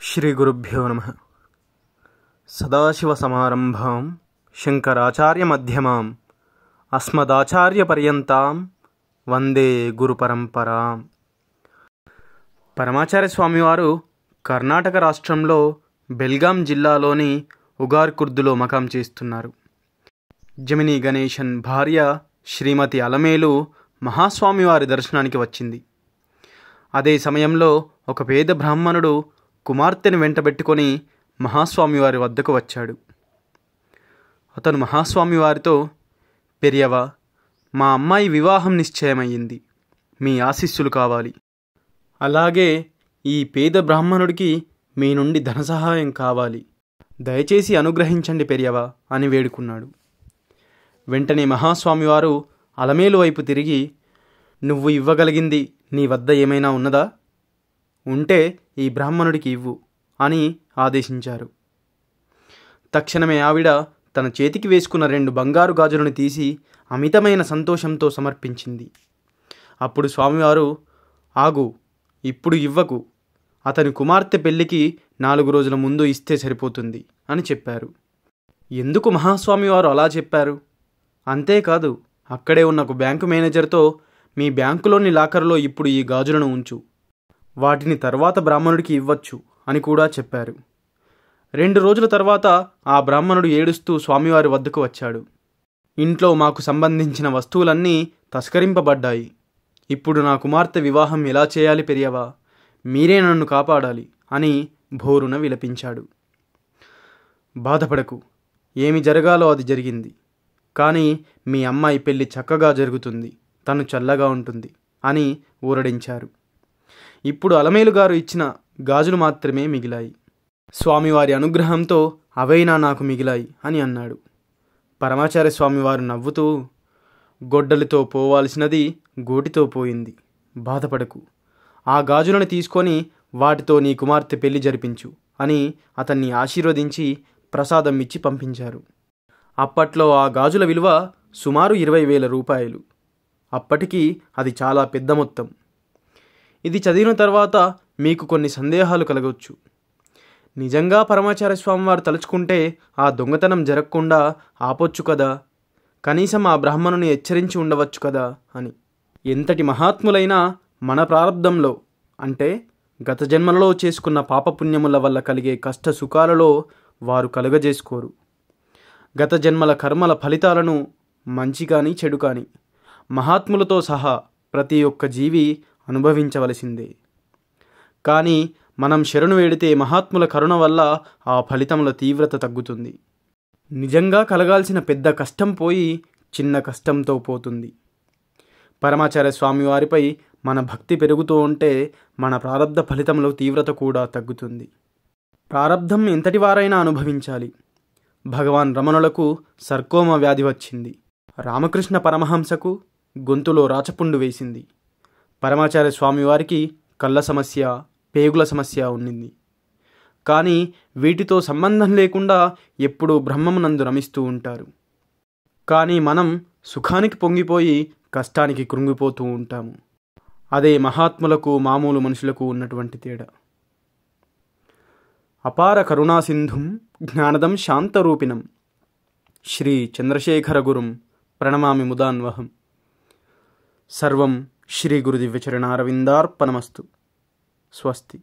శ్రీగురుభ్యో నమః. సదాశివసమారంభాం శంకరాచార్యమధ్యమాం అస్మదాచార్యపర్యంతాం వందే గురుపరంపరాం. పరమాచార్య స్వామివారు కర్ణాటక రాష్ట్రంలో బెల్గాం జిల్లాలోని ఉగార్కుర్దులో మకాం చేస్తున్నారు. జమినీ గణేశన్ భార్య శ్రీమతి అలమేలు మహాస్వామివారి దర్శనానికి వచ్చింది. అదే సమయంలో ఒక పేద బ్రాహ్మణుడు కుమార్తెను వెంటబెట్టుకొని మహాస్వామివారి వద్దకు వచ్చాడు. అతను మహాస్వామివారితో, పెరియవ, మా అమ్మాయి వివాహం నిశ్చయమయ్యింది, మీ ఆశీస్సులు కావాలి. అలాగే ఈ పేద బ్రాహ్మణుడికి మీ నుండి ధన సహాయం కావాలి, దయచేసి అనుగ్రహించండి పెరియవ అని వేడుకున్నాడు. వెంటనే మహాస్వామివారు అలమేలు వైపు తిరిగి, నువ్వు ఇవ్వగలిగింది నీ వద్ద ఏమైనా ఉన్నదా? ఉంటే ఈ బ్రాహ్మణుడికి ఇవ్వు అని ఆదేశించారు. తక్షణమే ఆవిడ తన చేతికి వేసుకున్న 2 బంగారు గాజులను తీసి అమితమైన సంతోషంతో సమర్పించింది. అప్పుడు స్వామివారు, ఆగు, ఇప్పుడు ఇవ్వకు, అతని కుమార్తె పెళ్లికి 4 రోజుల ముందు ఇస్తే సరిపోతుంది అని చెప్పారు. ఎందుకు మహాస్వామివారు అలా చెప్పారు? అంతేకాదు, అక్కడే ఉన్న ఒక బ్యాంకు మేనేజర్తో, మీ బ్యాంకులోని లాకర్లో ఇప్పుడు ఈ గాజులను ఉంచు, వాటిని తర్వాత బ్రాహ్మణుడికి ఇవ్వచ్చు అని కూడా చెప్పారు. 2 రోజుల తర్వాత ఆ బ్రాహ్మణుడు ఏడుస్తూ స్వామివారి వద్దకు వచ్చాడు. ఇంట్లో మాకు సంబంధించిన వస్తువులన్నీ తస్కరింపబడ్డాయి. ఇప్పుడు నా కుమార్తె వివాహం ఎలా చేయాలి పెరియవా? మీరే నన్ను కాపాడాలి అని భోరున విలపించాడు. బాధపడకు, ఏమి జరగాలో అది జరిగింది. కానీ మీ అమ్మాయి పెళ్లి చక్కగా జరుగుతుంది, తను చల్లగా ఉంటుంది అని ఊరడించారు. ఇప్పుడు అలమేలు గారు ఇచ్చిన గాజులు మాత్రమే మిగిలాయి. స్వామివారి అనుగ్రహంతో అవైనా నాకు మిగిలాయి అని అన్నాడు. పరమాచార్య స్వామివారు నవ్వుతూ, గొడ్డలితో పోవాల్సినది గోటితో పోయింది, బాధపడకు, ఆ గాజులను తీసుకొని వాటితో నీ కుమార్తె పెళ్లి జరిపించు అని అతన్ని ఆశీర్వదించి ప్రసాదం ఇచ్చి పంపించారు. అప్పట్లో ఆ గాజుల విలువ సుమారు 20,000 రూపాయలు. అప్పటికి అది చాలా పెద్ద మొత్తం. ఇది చదివిన తర్వాత మీకు కొన్ని సందేహాలు కలగవచ్చు. నిజంగా పరమాచార్య స్వామివారు తలుచుకుంటే ఆ దొంగతనం జరగకుండా ఆపొచ్చు కదా, కనీసం ఆ బ్రాహ్మణుని హెచ్చరించి ఉండవచ్చు కదా అని. ఎంతటి మహాత్ములైనా మన ప్రారంధంలో, అంటే గత జన్మలలో చేసుకున్న పాపపుణ్యముల వల్ల కలిగే కష్ట సుఖాలలో వారు కలుగజేసుకోరు. గత జన్మల కర్మల ఫలితాలను, మంచి కానీ చెడు కానీ, మహాత్ములతో సహా ప్రతి ఒక్క జీవి అనుభవించవలసిందే. కానీ మనం శరణు వేడితే మహాత్ముల కరుణ వల్ల ఆ ఫలితముల తీవ్రత తగ్గుతుంది. నిజంగా కలగాల్సిన పెద్ద కష్టం పోయి చిన్న కష్టంతో పోతుంది. పరమాచార్య స్వామివారిపై మన భక్తి పెరుగుతూ ఉంటే మన ప్రారబ్ధ ఫలితముల తీవ్రత కూడా తగ్గుతుంది. ప్రారబ్ధం ఎంతటి వారైనా అనుభవించాలి. భగవాన్ రమణులకు సర్కోమ వ్యాధి వచ్చింది. రామకృష్ణ పరమహంసకు గొంతులో రాచపుండు వేసింది. పరమాచార్య స్వామివారికి కళ్ళ సమస్య, పేగుల సమస్య ఉండింది. కానీ వీటితో సంబంధం లేకుండా ఎప్పుడూ బ్రహ్మమునందు రమిస్తూ ఉంటారు. కానీ మనం సుఖానికి పొంగిపోయి కష్టానికి కృంగిపోతూ ఉంటాము. అదే మహాత్ములకు మామూలు మనుషులకు ఉన్నటువంటి తేడా. అపార కరుణాసింధుం జ్ఞానదం శాంతరూపిణం శ్రీ చంద్రశేఖర గురుం ప్రణమామి ముదాన్వహం. సర్వం శ్రీ గురుదివ్యచరణారవిందార్పణమస్తు. స్వస్తి.